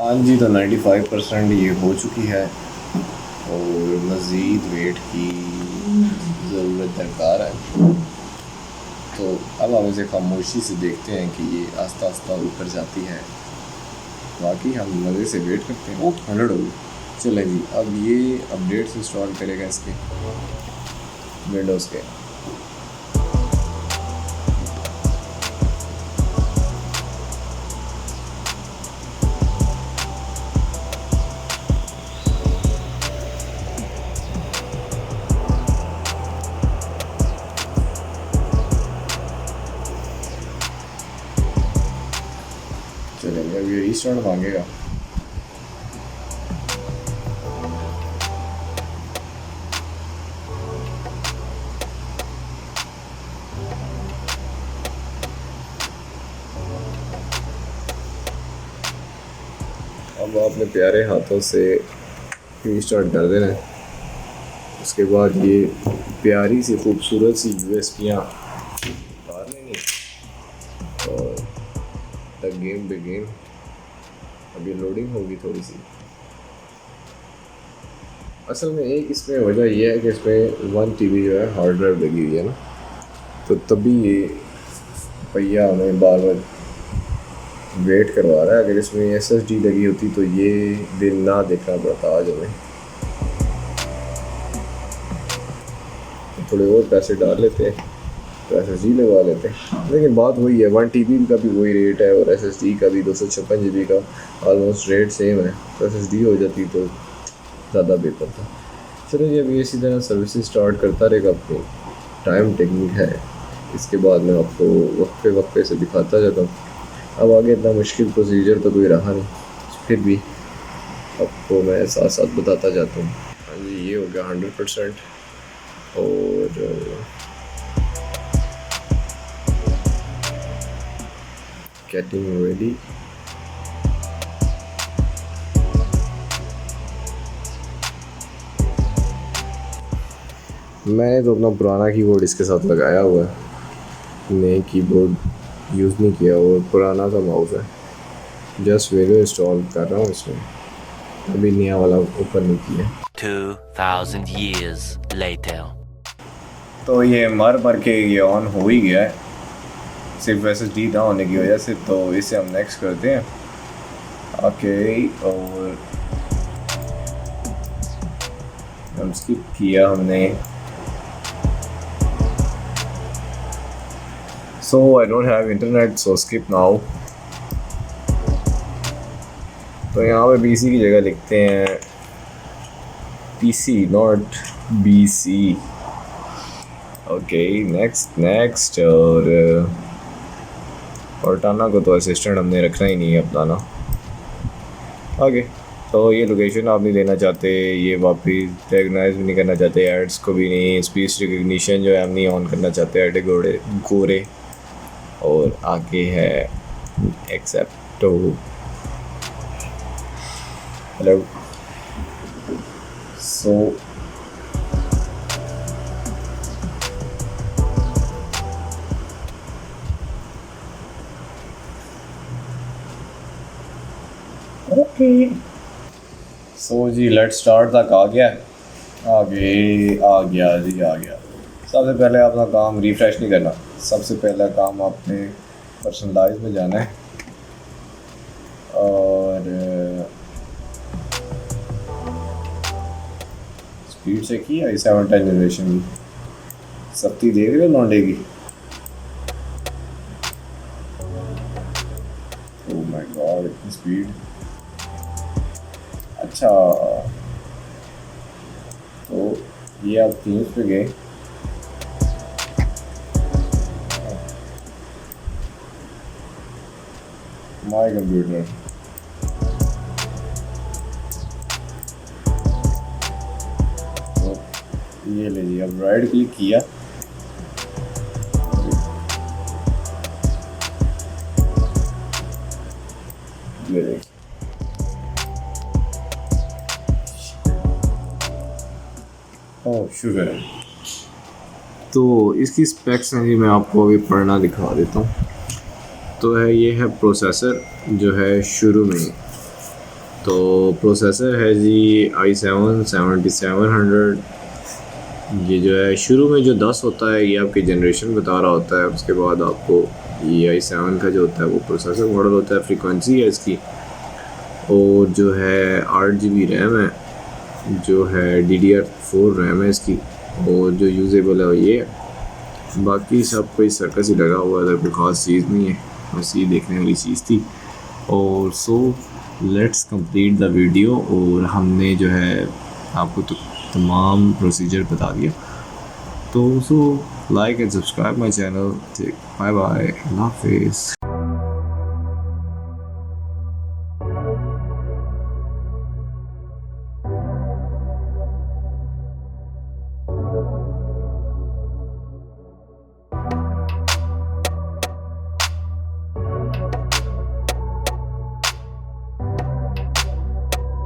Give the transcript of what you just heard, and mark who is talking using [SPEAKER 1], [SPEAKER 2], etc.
[SPEAKER 1] हाँ जी, तो 95% ये हो चुकी है और मज़ीद वेट की ज़रूरत दरकार है। तो अब हम इसे खामोशी से देखते हैं कि ये आस्ता आस्ता ऊपर जाती है। बाकी हम मज़े से वेट करते हैं। 100 हो गई। चलें जी, अब ये अपडेट्स इंस्टॉल करेगा इसके विंडोज़ के। चलेंगे, अब ये रीस्टार्ट मांगेगा। अब आपने प्यारे हाथों से रीस्टार्ट कर देना है। उसके बाद ये प्यारी सी खूबसूरत सी यूएसपियाँ उतार लेंगे और द गेम बिगिन। अब ये लोडिंग होगी थोड़ी सी। असल में एक इसमें वजह यह है कि इसमें 1 TB जो है हार्ड ड्राइव लगी हुई है ना, तो तभी ये पहिया हमें बार बार वेट करवा रहा है। अगर इसमें SSD लगी होती तो ये दिन ना देखना पड़ता आज हमें। तो थोड़े और पैसे डाल लेते हैं तो SSD लगवा लेते हैं। लेकिन बात वही है, 1 TB का भी वही रेट है और SSD का भी 256 GB का ऑलमोस्ट रेट सेम है। तो SSD हो जाती तो ज़्यादा बेहतर था। चलो जी, अभी इसी तरह सर्विसेज स्टार्ट करता रहेगा। अपनी टाइम टेक्निक है, इसके बाद मैं आपको वक्फे वक्फे से दिखाता जाता हूँ। अब आगे इतना मुश्किल प्रोसीजर तो कोई रहा नहीं, फिर भी आपको मैं साथ साथ बताता जाता हूँ। हाँ जी, ये हो गया 100% और गेटिंग रेडी। मैंने तो अपना पुराना कीबोर्ड इसके साथ लगाया हुआ है, नए कीबोर्ड यूज़ नहीं किया और पुराना सा माउस है। जस्ट वीडियो इंस्टॉल कर रहा हूँ इसमें, अभी नया वाला ओपन नहीं किया।
[SPEAKER 2] 2000 years later.
[SPEAKER 1] तो ये मर के ये ऑन हो ही गया है, सिर्फ SSD ना होने की वजह से। तो इसे हम नेक्स्ट करते हैं। ओके, और हम स्किप किया हमने। So I don't have internet, so skip now. तो यहाँ पे BC की जगह लिखते हैं PC, not BC। Okay, next. और टाना को तो असिस्टेंट हमने रखना ही नहीं है अपना ना। आगे तो ये लोकेशन आप नहीं लेना चाहते, ये वापस रिकगनाइज भी नहीं करना चाहते, एड्स को भी नहीं, स्पीच रिकग्निशन जो है हम नहीं ऑन करना चाहते, एड गोरे। और आगे है except. Hello, so okay, so जी लेट्स स्टार्ट तक आ गया। आ गया जी, आ गया। सबसे पहले अपना काम रिफ़्रेश नहीं करना, सबसे पहला काम आपने पर्सनलाइज में जाना है और स्पीड से की i7 10 जनरेशन की सख्ती देख रहे हो लौंडे की। ओह माय गॉड, इतनी स्पीड। अच्छा, तो ये आप 3 पे गए। माय कंप्यूटर, तो ये ले जी, अब राइट क्लिक किया, ये देखिए। ओह शुगर है। तो इसकी स्पेक्स हैं जी, मैं आपको अभी पढ़ना दिखा देता हूँ। तो है, ये है प्रोसेसर जो है शुरू में तो प्रोसेसर है जी i7 7700। ये जो है शुरू में जो 10 होता है ये आपकी जनरेशन बता रहा होता है, उसके बाद आपको ये i7 का जो होता है वो प्रोसेसर मॉडल होता है, फ्रीक्वेंसी है इसकी, और जो है 8 GB रैम है, जो है DDR4 रैम है इसकी, और जो यूजेबल है वो ये है। बाकी सब कोई सर्कस ही लगा हुआ है, कोई ख़ास चीज़ नहीं है, बस ये देखने वाली चीज़ थी। और so let's complete the video, और हमने जो है आपको तो तमाम प्रोसीजर बता दिया। तो so like and subscribe my channel. Bye bye, अल्लाह हाफिज़।